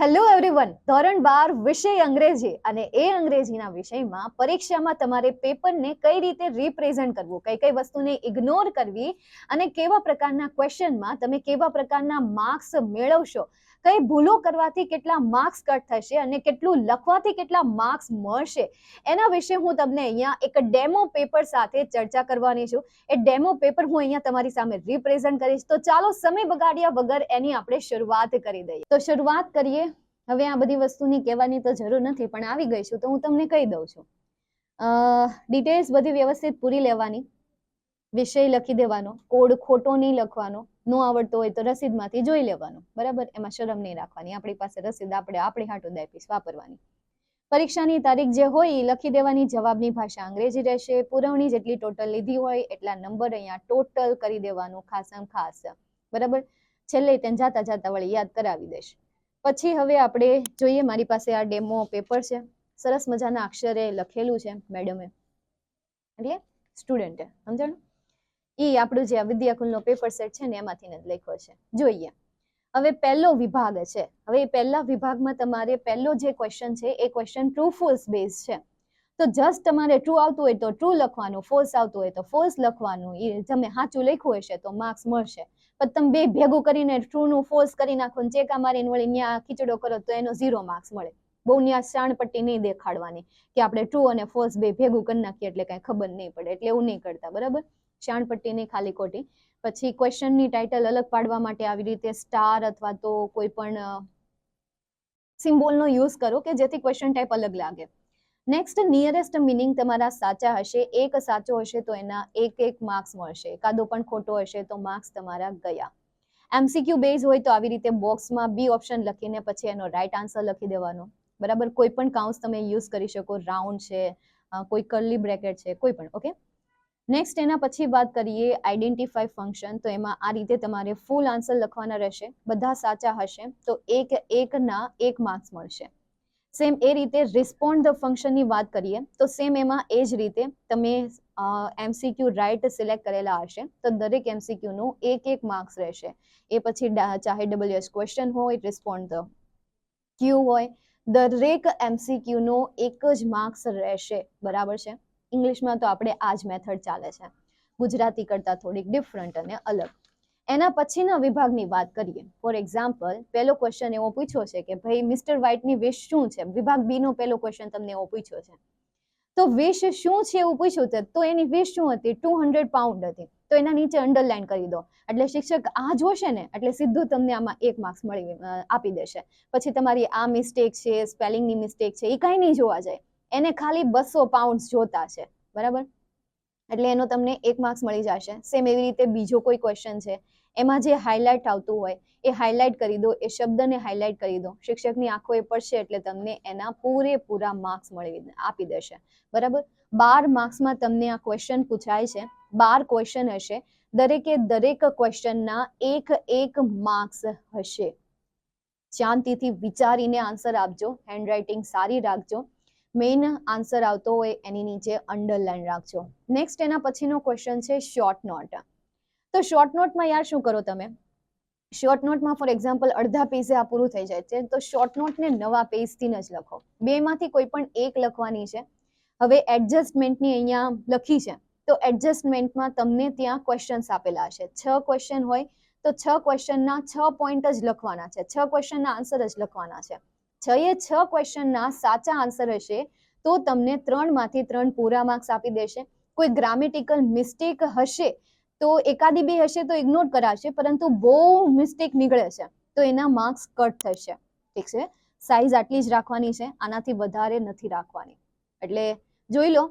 Hello everyone, ધોરણ 12 વિષય અંગ્રેજી અને એ અંગ્રેજીના વિષયમાં પરીક્ષામાં તમારે પેપરને કઈ રીતે રિપ્રેઝન્ટ કરવું, કઈ કઈ વસ્તુને ઇગ્નોર કરવી અને કેવા પ્રકારના ક્વેશ્ચનમાં તમે કેવા પ્રકારના માર્ક્સ મેળવશો, કઈ ભૂલો કરવાથી કેટલા માર્ક્સ કટ થશે અને કેટલું લખવાથી કેટલા માર્ક્સ મળશે, એના વિશે હું તમને અહીંયા એક ડેમો પેપર સાથે ચર્ચા કરવાની છું. એ ડેમો પેપર હું અહીંયા તમારી સામે રિપ્રેઝન્ટ કરીશ. તો ચાલો સમય બગાડ્યા વગર એની આપણે શરૂઆત કરી દઈએ. તો શરૂઆત કરીએ. હવે આ બધી વસ્તુની કહેવાની તો જરૂર નથી, પણ આવી ગઈ છું તો હું તમને કહી દઉં છું. ડિટેલ્સ બધી વ્યવસ્થિત પૂરી લેવાની, વિષય લખી દેવાનો, કોડ ખોટો નહીં લખવાનો, ન આવડતો હોય તો રસીદમાંથી જોઈ લેવાનો, બરાબર? એમાં શરમ નહીં રાખવાની, આપણી પાસે રસીદ આપણે આપણી હાટું દાપીશ વાપરવાની. પરીક્ષાની તારીખ જે હોય એ લખી દેવાની, જવાબની ભાષા અંગ્રેજી રહેશે, પુરવણી જેટલી ટોટલ લીધી હોય એટલા નંબર અહીંયા ટોટલ કરી દેવાનું, ખાસમ ખાસ, બરાબર? છેલ્લે તેને જાતા જાતા વળી યાદ કરાવી દેશ. પછી હવે આપણે જોઈએ, મારી પાસે આ ડેમો પેપર છે, સરસ મજાના અક્ષરે લખેલું છે મેડમે, એટલે સ્ટુડન્ટે, સમજણ? એ આપણું જે વિદ્યાકુલનો પેપર સેટ છે ને એમાંથી જ લખ્યો છે. જોઈએ હવે પહેલો વિભાગ છે. હવે પહેલા વિભાગમાં તમારે પહેલો જે ક્વેશ્ચન છે એ ક્વેશ્ચન ટ્રુ ફોલ્સ બેઝ છે. તો જસ્ટ તમારે ટ્રુ આવતું હોય તો ટ્રુ લખવાનું, ફોલ્સ આવતું હોય તો ફોલ્સ લખવાનું. એ તમે સાચું લખ્યું હશે તો માર્ક્સ મળશે. પણ તમે બે ભેગું કરીને ટ્રુ નું ફોલ્સ કરી નાખો ને ચેકા મારીને વળી ન્યા ખીચડો કરો તો એનો 0 માર્ક્સ મળે. બહુ ન્યા શાણપટ્ટી નહીં દેખાડવાની કે આપણે ટ્રુ અને ફોલ્સ બે ભેગું કરી નાખીએ એટલે કઈ ખબર નહીં પડે, એટલે એવું નહીં કરતા, બરાબર? શાણપટ્ટી નહીં ખાલી ખોટી. પછી ક્વેશ્ચનની ટાઇટલ અલગ પાડવા માટે આવી રીતે સ્ટાર અથવા તો કોઈ પણ સિમ્બોલનો યુઝ કરો કે જેથી ક્વેશ્ચન ટાઈપ અલગ લાગે. નેક્સ્ટ, નિયરેસ્ટ મિનિંગ તમારા સાચા હશે. એક સાચો હશે તો એના એક માર્ક્સ મળશે, એકાદો પણ ખોટો હશે તો માર્ક્સ તમારા ગયા. એમસીક્યુ બેઝ હોય તો આવી રીતે બોક્સમાં બી ઓપ્શન લખીને પછી એનો રાઈટ આન્સર લખી દેવાનો, બરાબર? કોઈ પણ કાઉન્સ તમે યુઝ કરી શકો, રાઉન્ડ છે, કોઈ કર્લી બ્રેકેટ છે, કોઈ પણ. ઓકે, નેક્સ્ટ એના પછી વાત કરીએ આઈડેન્ટિફાઈ ફંક્શન. તો એમાં આ રીતે તમારે ફૂલ આન્સર લખવાના રહેશે. બધા સાચા હશે તો એકના 1 માર્ક્સ મળશે. સેમ એ રીતે રિસ્પોન્ડ ધ ફંક્શનની વાત કરીએ તો સેમ એમાં એ જ રીતે તમે એમસીક્યુ રાઈટ સિલેક્ટ કરેલા હશે તો દરેક એમસીક્યુ નો 1 માર્ક્સ રહેશે. એ પછી ચાહે WH ક્વેશ્ચન હોય, રિસ્પોન્ડ ધ ક્યુ હોય, દરેક એમસીક્યુ નો 1 જ માર્ક્સ રહેશે, બરાબર છે? ઇંગ્લિશમાં તો આપણે આ જ મેથડ ચાલે છે, ગુજરાતી કરતા થોડીક ડિફરન્ટ અને અલગ. એના પછીના વિભાગની વાત કરીએ. ફોર એક્ઝામ્પલ, પહેલો ક્વેશ્ચન એવો પૂછ્યો છે કે ભાઈ મિસ્ટર વ્હાઇટની વિશ શું છે? વિભાગ બી નો પહેલો ક્વેશ્ચન તમને એવો પૂછ્યો છે. તો વિશ શું છે એવું પૂછ્યું છે તો એની વિશ શું હતી? 200 પાઉન્ડ હતી. તો એના નીચે અંડરલાઈન કરી દો, એટલે શિક્ષક આ જોશે ને એટલે સીધું તમને આમાં 1 માર્ક્સ આપી દેશે. પછી તમારી આ મિસ્ટેક છે, સ્પેલિંગની મિસ્ટેક છે, એ કાંઈ નહીં જોવા જાય, એને ખાલી 200 પાઉન્ડ જોતા છે, બરાબર? એટલે એનો તમને 1 માર્ક્સ મળી જશે. સેમ એવી રીતે બીજો કોઈ ક્વેશ્ચન છે, એમાં જે હાઇલાઇટ આવતું હોય એ હાઇલાઇટ કરી દો, એ શબ્દને હાઇલાઇટ કરી દો, શિક્ષકની આંખો એ પડશે એટલે તમને એના પૂરેપૂરા માર્ક્સ આપી દેશે, બરાબર? 12 માર્ક્સમાં તમને આ ક્વેશ્ચન પૂછાય છે. 12 ક્વેશ્ચન હશે, દરેક ક્વેશ્ચનના એક માર્ક્સ હશે. શાંતિથી વિચારીને આન્સર આપજો, હેન્ડરાઇટિંગ સારી રાખજો. મેઇન આન્સર આવતો હોય એની નીચે અંડરલાઈન રાખજો. નેક્સ્ટ એના પછીનો ક્વેશ્ચન છે શોર્ટ નોટ. તો શોર્ટ નોટમાં યાર શું કરો તમે? શોર્ટ નોટમાં ફોર એક્ઝામ્પલ અડધા પેજે આ પૂરું થઈ જાય છે તો શોર્ટ નોટને નવા પેજથી જ લખો. બેમાંથી કોઈ પણ એક લખવાની છે. હવે એડજસ્ટમેન્ટની અહીંયા લખી છે તો એડજસ્ટમેન્ટમાં તમને ત્યાં ક્વેશ્ચન્સ આપેલા હશે. 6 ક્વેશ્ચન હોય તો 6 ક્વેશ્ચનના 6 પોઈન્ટ જ લખવાના છે, 6 ક્વેશ્ચનના આન્સર જ લખવાના છે. 6 ક્વેશ્ચનના સાચા આન્સર હશે તો તમને 3માંથી 3 પૂરા માર્ક્સ આપી દેશે. કોઈ ગ્રામેટિકલ મિસ્ટેક હશે તો એકાદી બે હશે તો ઇગ્નોર કરાશે, પરંતુ બહુ મિસ્ટેક નીકળે છે તો એના માર્ક્સ કટ થશે. ઠીક છે, સાઈઝ આટલી જ રાખવાની છે, આનાથી વધારે નથી રાખવાની. એટલે જોઈ લો,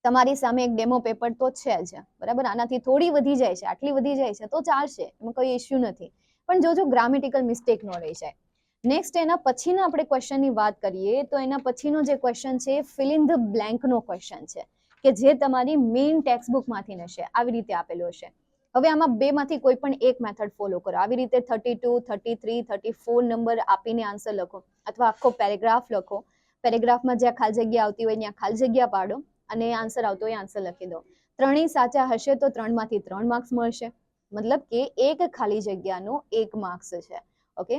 તમારી સામે એક ડેમો પેપર તો છે જ, બરાબર? આનાથી થોડી વધી જાય છે, આટલી વધી જાય છે તો ચાલશે, એમાં કોઈ ઇશ્યુ નથી, પણ જોજો ગ્રામેટિકલ મિસ્ટેક ન રહી જાય. નેક્સ્ટ એના પછીના આપણે ક્વેશ્ચનની વાત કરીએ તો એના પછીનો જે ક્વેશ્ચન છે ફિલ ઇન ધ બ્લેન્કનો ક્વેશ્ચન છે કે જે તમારી મેઇન ટેક્સ્ટ બુકમાંથી હશે, આવી રીતે આપેલું હશે. હવે આમાં બેમાંથી કોઈ પણ એક મેથડ ફોલો કરો. આવી રીતે 32, 33, 34 નંબર આપીને આન્સર લખો અથવા આખો પેરેગ્રાફ લખો. પેરેગ્રાફમાં જ્યાં ખાલી જગ્યા આવતી હોય ત્યાં ખાલી જગ્યા પાડો અને આન્સર આવતો હોય આન્સર લખી દો. 3 સાચા હશે તો 3માંથી 3 માર્ક્સ મળશે, મતલબ કે એક ખાલી જગ્યાનો 1 માર્ક્સ છે. ઓકે,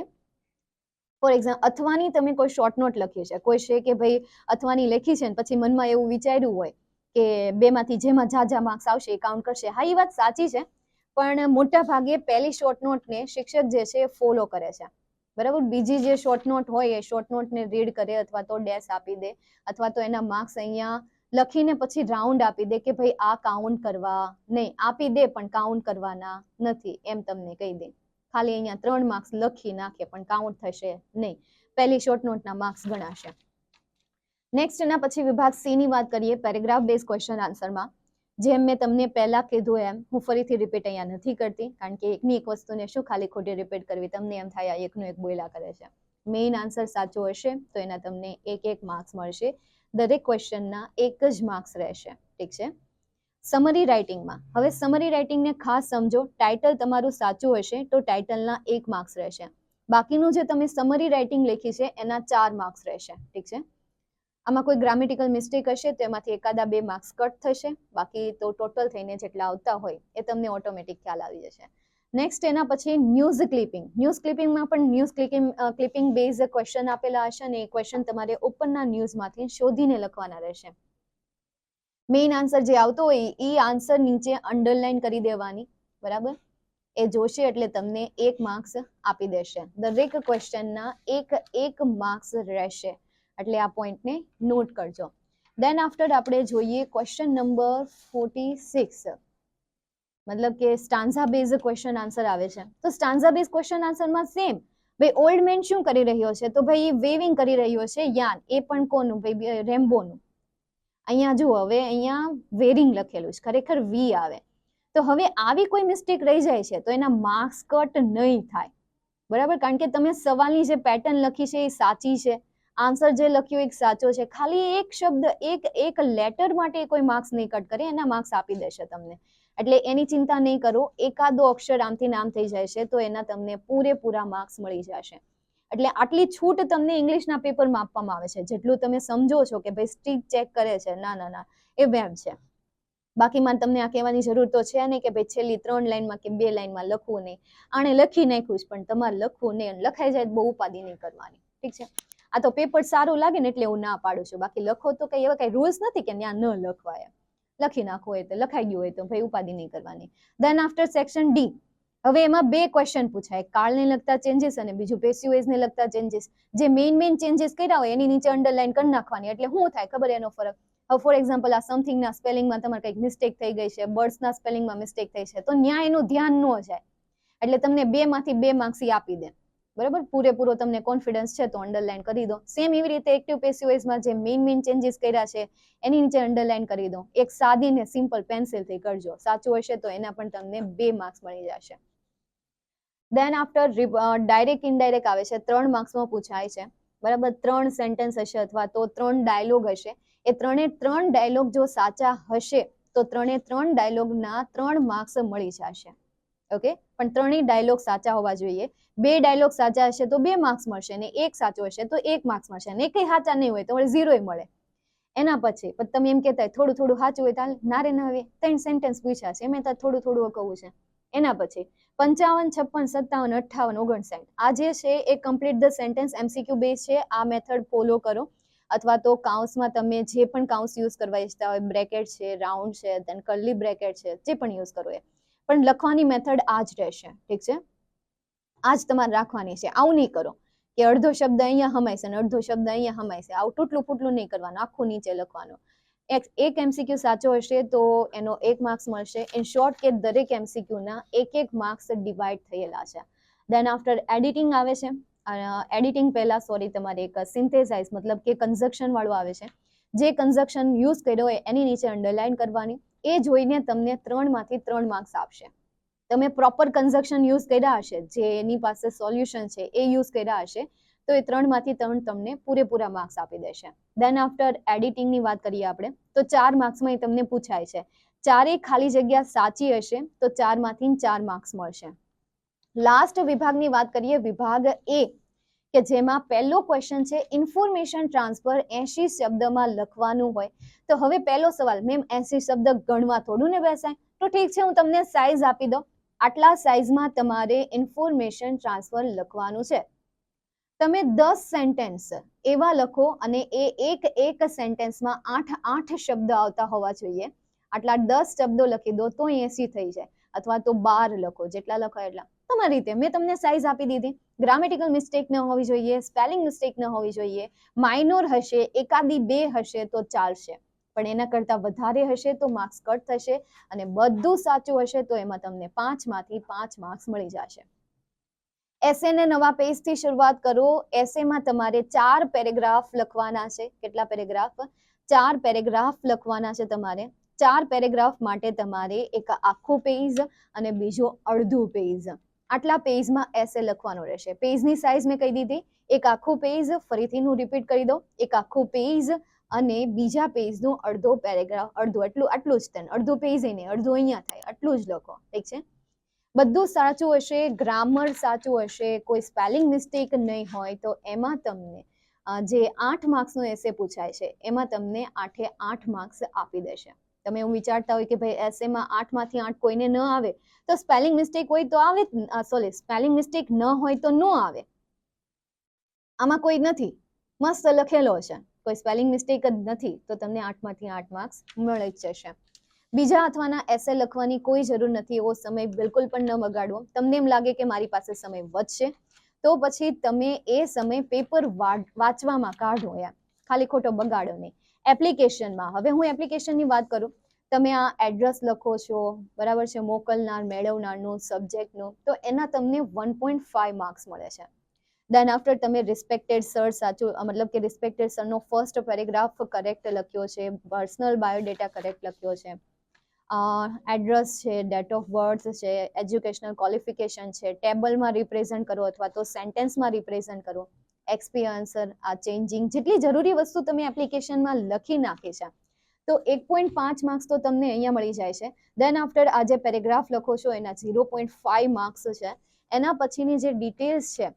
ફોર એક્ઝામ્પલ અથવાની તમે કોઈ શોર્ટ નોટ લખ્યું છે, કોઈ છે કે ભાઈ અથવાની લખી છે ને પછી મનમાં એવું વિચાર્યું હોય કે બેમાંથી જેમાં ઝાઝા માર્ક્સ આવશે એ કાઉન્ટ કરશે. હા, એ વાત સાચી છે, પણ મોટા ભાગે પહેલી શોર્ટ નોટને શિક્ષક જે છે એ ફોલો કરે છે, બરાબર. બીજી જે શોર્ટ નોટ હોય એ શોર્ટ નોટને રીડ કરે અથવા તો ડેશ આપી દે અથવા તો એના માર્ક્સ અહીંયા લખીને પછી રાઉન્ડ આપી દે કે ભાઈ આ કાઉન્ટ કરવા નહીં, આપી દે પણ કાઉન્ટ કરવાના નથી, એમ તમને કહી દે. ખાલી અહીંયા 3 માર્ક્સ લખી નાખે પણ કાઉન્ટ થશે નહીં, પહેલી શોર્ટ નોટના માર્ક્સ ગણાશે. નેક્સ્ટ એના પછી વિભાગ સી ની વાત કરીએ, પેરેગ્રાફ બેઝ ક્વેશ્ચન આન્સરમાં. જેમ મેં તમને પહેલા કીધું એમ હું ફરીથી રિપીટ અહીંયા નથી કરતી, કારણ કે એકની એક વસ્તુને શું ખાલી ખોટી રિપીટ કરવી, તમને એમ થાય આ એકનું એક બોલ્યા કરે છે. મેઇન આન્સર સાચો હશે તો એના તમને એક માર્ક્સ મળશે, દરેક ક્વેશ્ચનના 1 જ માર્ક્સ રહેશે, ઠીક છે. સમરી રાઇટિંગમાં, હવે સમરી રાઇટિંગને ખાસ સમજો. ટાઇટલ તમારું સાચું હશે તો ટાઇટલના 1 માર્ક્સ રહેશે, બાકીનું જે તમે સમરી રાઇટિંગ લખી છે એના 4 માર્ક્સ રહેશે, ઠીક છે. આમાં કોઈ ગ્રામેટિકલ મિસ્ટેક હશે તો એમાંથી એકાદા 2 માર્ક્સ કટ થશે, બાકી તો ટોટલ થઈને જેટલા આવતા હોય એ તમને ઓટોમેટિક ખ્યાલ આવી જશે. નેક્સ્ટ એના પછી ન્યૂઝ ક્લિપિંગ. ન્યૂઝ ક્લિપિંગમાં પણ ન્યૂઝ ક્લિપિંગ બેઝ ક્વેશ્ચન આપેલા હશે અને એ ક્વેશ્ચન તમારે ઉપરના ન્યૂઝમાંથી શોધીને લખવાના રહેશે. મેઇન આન્સર જે આવતો હોય એ આન્સર નીચે અંડરલાઈન કરી દેવાની, બરાબર. એ જોશે એટલે તમને 1 માર્ક્સ આપી દેશે. દરેક ક્વેશ્ચનના 1 માર્ક્સ રહેશે, એટલે આ પોઈન્ટને નોટ કરજો. દેન આફ્ટર આપણે જોઈએ ક્વેશ્ચન નંબર 46, મતલબ કે સ્ટાન્ઝા બેઝ ક્વેશ્ચન આન્સર આવે છે. તો સ્ટાન્ઝા બેઝ ક્વેશ્ચન આન્સરમાં સેમ, ભાઈ ઓલ્ડ મેન શું કરી રહ્યો છે, તો ભાઈ વેવિંગ કરી રહ્યો છે યાન, એ પણ કોનું, ભાઈ રેમ્બોનું. અહીંયા જુઓ, હવે અહીંયા વેરિંગ લખેલું છે, ખરેખર વી આવે. તો હવે આવી કોઈ મિસ્ટેક રહી જાય છે તો એના માર્ક્સ કટ નહીં થાય, બરાબર, કારણ કે તમે સવાલની જે પેટર્ન લખી છે એ સાચી છે, આન્સર જે લખ્યો એક સાચો છે, ખાલી એક શબ્દ એક લેટર માટે કોઈ માર્ક્સ નહીં કટ કરે, એના માર્ક્સ આપી દેશે તમને. એટલે એની ચિંતા નહીં કરો, એકાદો અક્ષર આમથી નામ થઈ જાય છે તો એના તમને પૂરેપૂરા માર્ક્સ મળી જશે. એટલે આટલી છૂટ તમને ઇંગ્લિશના પેપરમાં આપવામાં આવે છે, જેટલું તમે સમજો છો કે ભાઈ સ્ટ્રીક ચેક કરે છે, ના એ વેમ છે. બાકીમાં તમને આ કહેવાની જરૂર તો છે નહીં કે ભાઈ છેલ્લી 3 લાઈનમાં કે 2 લાઈનમાં લખવું નહીં, આણે લખી નાખ્યું છે પણ તમારે લખવું નહીં, લખાઈ જાય બહુ ઉપાધિ નહીં કરવાની, ઠીક છે. આ તો પેપર સારું લાગે ને એટલે હું ના પાડું છું, બાકી લખો તો કઈ એવા કઈ રૂલ્સ નથી કે ત્યાં ન લખવાય, લખી નાખો હોય તો લખાઈ ગયું હોય તો ભાઈ ઉપાધિ નહીં કરવાની. દેન આફ્ટર સેક્શન ડી, હવે એમાં 2 ક્વેશ્ચન પૂછાય, કાળને લગતા ચેન્જીસ અને બીજું પેસિવ વોઇસને લગતા ચેન્જીસ. જે મેઇન ચેન્જીસ કર્યા હોય એની નીચે અંડરલાઈન કરી નાખવાની, એટલે શું થાય ખબર એનો ફરક. હવે ફોર એક્ઝામ્પલ આ સમથિંગના સ્પેલિંગમાં તમારે કંઈક મિસ્ટેક થઈ ગઈ છે, બર્ડ્સના સ્પેલિંગમાં મિસ્ટેક થઈ છે, તો ન્યા એનું ધ્યાન ન જાય, એટલે તમને 2 માંથી 2 માર્ક્સ આપી દે, બરાબર. પૂરેપૂરો તમને કોન્ફિડન્સ છે તો અંડરલાઈન કરી દો. સેમ એવી રીતે એક્ટિવ પેસિવ વોઇસમાં જે મેઇન ચેન્જીસ કર્યા છે એની નીચે અંડરલાઈન કરી દો. એક સાદી ને સિમ્પલ પેન્સિલથી કરજો, સાચું હશે તો એના પણ તમને 2 માર્ક્સ મળી જશે. દેન આફ્ટર ડાયરેક્ટ ઇનડાયરેક્ટ આવે છે, 3 માર્ક્સમાં પૂછાય છે, બરાબર. 3 સેન્ટેન્સ હશે અથવા તો 3 ડાયલોગ હશે, એ 3 ડાયલોગ જો સાચા હશે તો 3 ડાયલોગના 3 માર્ક્સ મળી જશે, ઓકે. પણ 3 ડાયલોગ સાચા હોવા જોઈએ. 2 ડાયલોગ સાચા હશે તો 2 માર્ક્સ મળશે અને 1 સાચો હશે તો 1 માર્ક્સ મળશે, અને એકઈ સાચા નહીં હોય તો 0 મળે. એના પછી તમે એમ કહેતા થોડું સાચું હોય તો ના રે ના, હવે 3 સેન્ટેન્સ પૂછ્યા છે, એમ થોડું કહું છે. એના પછી 55, 56, 57, 58, 59 આ જે છે એ complete the sentence MCQ base છે. આ મેથડ ફોલો કરો, અથવા તો કાઉન્સમાં તમે જે પણ કાઉન્સ યુઝ કરવા ઈચ્છતા હોય, બ્રેકેટ છે, રાઉન્ડ છે, દેન કર્લી બ્રેકેટ છે, જે પણ યુઝ કરો એ, પણ લખવાની મેથડ આ જ રહેશે, ઠીક છે. આ જ તમારે રાખવાની છે. આવું નહીં કરો કે અડધો શબ્દ અહીંયા હમાય છે અને અડધો શબ્દ અહીંયા હમાય છે, આવું તૂટલું ફૂટલું નહીં કરવાનું, આખું નીચે લખવાનું. એક એમસીક્યુ સાચો હશે તો એનો 1 માર્ક્સ મળશે. ઇન શોર્ટ કે દરેક એમસીક્યુના 1 માર્ક્સ ડિવાઈડ થયેલા છે. દેન આફ્ટર એડિટિંગ આવે છે. એડિટિંગ પહેલા તમારે એક સિન્થેસાઇઝ મતલબ કે કન્જક્શન વાળું આવે છે. જે કન્જક્શન યુઝ કર્યો હોય એની નીચે અંડરલાઈન કરવાની, એ જોઈને તમને 3 માંથી 3 માર્ક્સ આપશે. તમે પ્રોપર કન્જક્શન યુઝ કર્યા હશે, જે એની પાસે સોલ્યુશન છે એ યુઝ કર્યા હશે તો એ 3 માંથી 3 તમને પૂરેપૂરા માર્ક્સ આપી દેશે. દેન આફ્ટર એડિટિંગની વાત કરીએ આપણે તો 4 માર્ક્સમાં તમને પૂછાય છે. 4 ખાલી જગ્યા સાચી હશે તો 4 માંથી 4 માર્ક્સ મળશે. લાસ્ટ વિભાગની વાત કરીએ, વિભાગ એ, કે જેમાં પહેલો ક્વેશ્ચન છે ઇન્ફોર્મેશન ટ્રાન્સફર 80 શબ્દમાં લખવાનું હોય. તો હવે પહેલો સવાલ, મેમ 80 શબ્દ ગણવા થોડું ને બેસાય, તો ઠીક છે હું તમને સાઈઝ આપી દઉં, આટલા સાઈઝમાં તમારે ઇન્ફોર્મેશન ટ્રાન્સફર લખવાનું છે. તમે 10 સેન્ટેન્સ એવા લખો અને એ એક સેન્ટેન્સમાં 8 શબ્દ આવતા હોવા જોઈએ. આટલા 10 શબ્દો લખી દો તો 80 થઈ જાય, અથવા તો 12 લખો, જેટલા લખો એટલા. તમારી રીતે મેં તમને સાઈઝ આપી દીધી. ગ્રામેટિકલ મિસ્ટેક ન હોવી જોઈએ, સ્પેલિંગ મિસ્ટેક ન હોવી જોઈએ, માઇનોર હશે, એકાદી બે હશે તો ચાલશે, પણ એના કરતા વધારે હશે તો માર્ક્સ કટ થશે, અને બધું સાચું હશે તો એમાં તમને 5 માંથી 5 માર્ક્સ મળી જશે. એસે ને નવા પેજ થી શરૂઆત કરો. એસેમાં તમારે 4 પેરેગ્રાફ લખવાના છે. કેટલા પેરેગ્રાફ? 4 પેરેગ્રાફ લખવાના છે તમારે. 4 પેરેગ્રાફ માટે તમારે એક આખું પેજ અને બીજો અડધું પેજ, આટલા પેજમાં એસે લખવાનું રહેશે. પેજની સાઈઝ મેં કહી દીધી. એક આખું પેજ, ફરીથી હું રિપીટ કરી દઉં, એક આખું પેજ અને બીજા પેજનું અડધો પેરેગ્રાફ, અડધું આટલું જ થાય, અડધું પેજ નહીં, અડધું અહીંયા થાય, આટલું જ લખો. ઠીક છે? બધું સાચું હશે, ગ્રામર સાચું હશે, કોઈ સ્પેલિંગ મિસ્ટેક નહીં હોય તો એમાં તમને જે 8 માર્ક્સનો એસે પૂછાય છે એમાં તમને 8 માર્ક્સ આપી દેશે. તમે એવું વિચારતા હોય કે ભાઈ એસેમાં 8 માંથી 8 કોઈને ન આવે તો સ્પેલિંગ મિસ્ટેક હોય તો આવે, સોરી, સ્પેલિંગ મિસ્ટેક ન હોય તો ન આવે. આમાં કોઈ નથી, મસ્ત લખેલો છે, કોઈ સ્પેલિંગ મિસ્ટેક જ નથી, તો તમને 8 માંથી 8 માર્ક્સ મળી જ જશે. બીજા અથવાના એસે લખવાની કોઈ જરૂર નથી. એવો સમય બિલકુલ પણ ન બગાડવો. તમને એમ લાગે કે મારી પાસે સમય વધશે તો પછી તમે એ સમય પેપર વાંચવામાં કાઢો, યાર, ખાલી ખોટો બગાડો નહીં. એપ્લિકેશનમાં, હવે હું એપ્લિકેશનની વાત કરું, તમે આ એડ્રેસ લખો છો, બરાબર છે, મોકલનાર, મેળવનારનું, સબ્જેક્ટનું, તો એના તમને 1.5 માર્ક્સ મળે છે. દેન આફ્ટર તમે રિસ્પેક્ટેડ સર સાચું, મતલબ કે રિસ્પેક્ટેડ સરનો ફર્સ્ટ પેરેગ્રાફ કરેક્ટ લખ્યો છે, પર્સનલ બાયોડેટા કરેક્ટ લખ્યો છે, એડ્રેસ છે, ડેટ ઓફ બર્થ છે, એજ્યુકેશનલ ક્વોલિફિકેશન છે, ટેબલમાં રિપ્રેઝન્ટ કરો અથવા તો સેન્ટેન્સમાં રિપ્રેઝન્ટ કરો, એક્સપિરિયન્સ, આ ચેન્જિંગ, જેટલી જરૂરી વસ્તુ તમે એપ્લિકેશનમાં લખી નાખી છે તો 1.5 માર્ક્સ તો તમને અહીંયા મળી જાય છે. દેન આફ્ટર આ જે પેરેગ્રાફ લખો છો એના 0.5 માર્ક્સ છે. એના પછીની જે ડિટેલ્સ છે,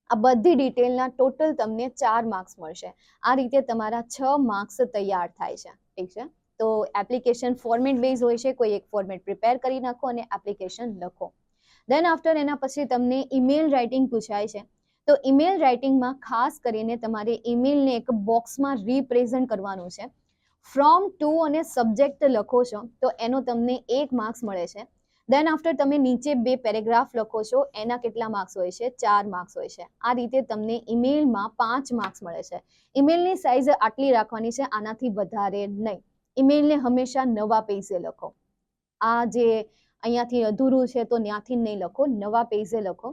આ બધી ડિટેલના ટોટલ તમને 4 માર્ક્સ મળશે. આ રીતે તમારા 6 માર્ક્સ તૈયાર થાય છે. ઠીક છે? તો એપ્લિકેશન ફોર્મેટ બેઝ હોય છે, કોઈ એક ફોર્મેટ પ્રિપેર કરી નાખો અને એપ્લિકેશન લખો. દેન આફ્ટર એના પછી તમને ઈમેલ રાઇટિંગ પૂછાય છે. તો ઈમેલ રાઇટિંગમાં ખાસ કરીને તમારે ઈમેલને એક બોક્સમાં રિપ્રેઝન્ટ કરવાનું છે. ફ્રોમ, ટુ અને સબ્જેક્ટ લખો છો તો એનો તમને 1 માર્ક્સ મળે છે. દેન આફ્ટર તમે નીચે 2 પેરેગ્રાફ લખો છો, એના કેટલા માર્ક્સ હોય છે? 4 માર્ક્સ હોય છે. આ રીતે તમને ઈમેલમાં 5 માર્ક્સ મળે છે. ઈમેલની સાઈઝ આટલી રાખવાની છે, આનાથી વધારે નહીં. ઈમેલને હંમેશા નવા પેજે લખો. આ જે અહીંયાથી અધૂરું છે તો ત્યાંથી નહીં લખો, નવા પેજે લખો.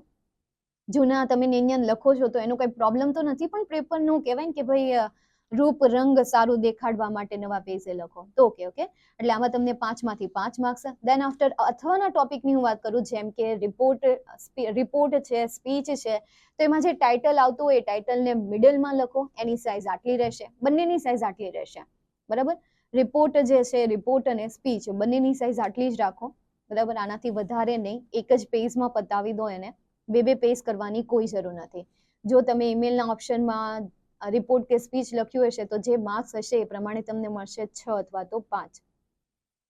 જૂના તમે નેન્યન લખો છો તો એનો કોઈ પ્રોબ્લેમ તો નથી, પણ પેપરનું કહેવાય ને કે ભાઈ રૂપ રંગ સારું દેખાડવા માટે નવા પેજે લખો તો ઓકે. એટલે આમાં તમને 5 માંથી 5 માર્ક્સ. દેન આફ્ટર અથવાના ટોપિકની હું વાત કરું, જેમ કે રિપોર્ટ છે, સ્પીચ છે, તો એમાં જે ટાઇટલ આવતું હોય એ ટાઇટલને મિડલમાં લખો. એની સાઈઝ આટલી રહેશે, બંનેની સાઈઝ આટલી રહેશે, બરાબર. રિપોર્ટ જે છે, રિપોર્ટ અને સ્પીચ બંનેની સાઈઝ આટલી જ રાખો, બરાબર. આનાથી વધારે નહીં. એક જ પેજમાં પતાવી દો એને, 2 પેજ કરવાની કોઈ જરૂર નથી. જો તમે ઈમેલના ઓપ્શનમાં રિપોર્ટ કે સ્પીચ લખ્યું હશે તો જે માર્ક્સ હશે એ પ્રમાણે તમને મળશે 6 અથવા તો 5.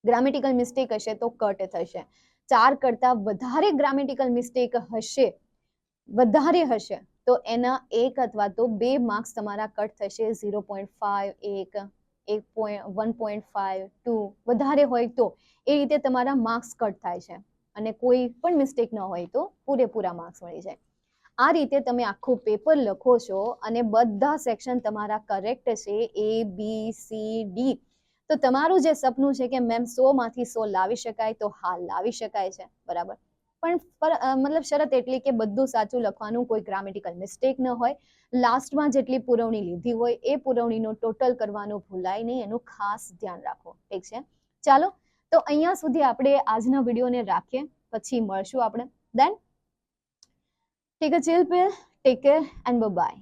ગ્રામેટિકલ મિસ્ટેક હશે તો કટ થશે. 4 કરતા વધારે ગ્રામેટિકલ મિસ્ટેક હશે, વધારે હશે, તો એના 1 અથવા તો 2 માર્ક્સ તમારા કટ થશે. 0.5, 1.5, 2 વધારે હોય તો એ રીતે તમારા માર્ક્સ કટ થાય છે. અને કોઈ પણ મિસ્ટેક ન હોય તો પૂરેપૂરા માર્ક્સ મળી જાય. આ રીતે તમે આખું પેપર લખો છો અને બધા સેક્શન તમારા કરેક્ટ છે, A, B, C, D. તો તમારું જે સપનું છે કે મેમ 100 માંથી 100 લાવી શકાય, તો હા, લાવી શકાય છે, બરાબર. પણ મતલબ શરત એટલી કે બધું સાચું લખવાનું, કોઈ ગ્રામેટિકલ મિસ્ટેક ન હોય. લાસ્ટમાં જેટલી પુરવણી લીધી હોય એ પુરવણીનો ટોટલ કરવાનું ભૂલાય નહીં, એનું ખાસ ધ્યાન રાખો. ઠીક છે? ચાલો, તો અહીંયા સુધી આપણે આજના વિડીયોને રાખીએ, પછી મળશું આપણે. Then take a chill pill, take care and by.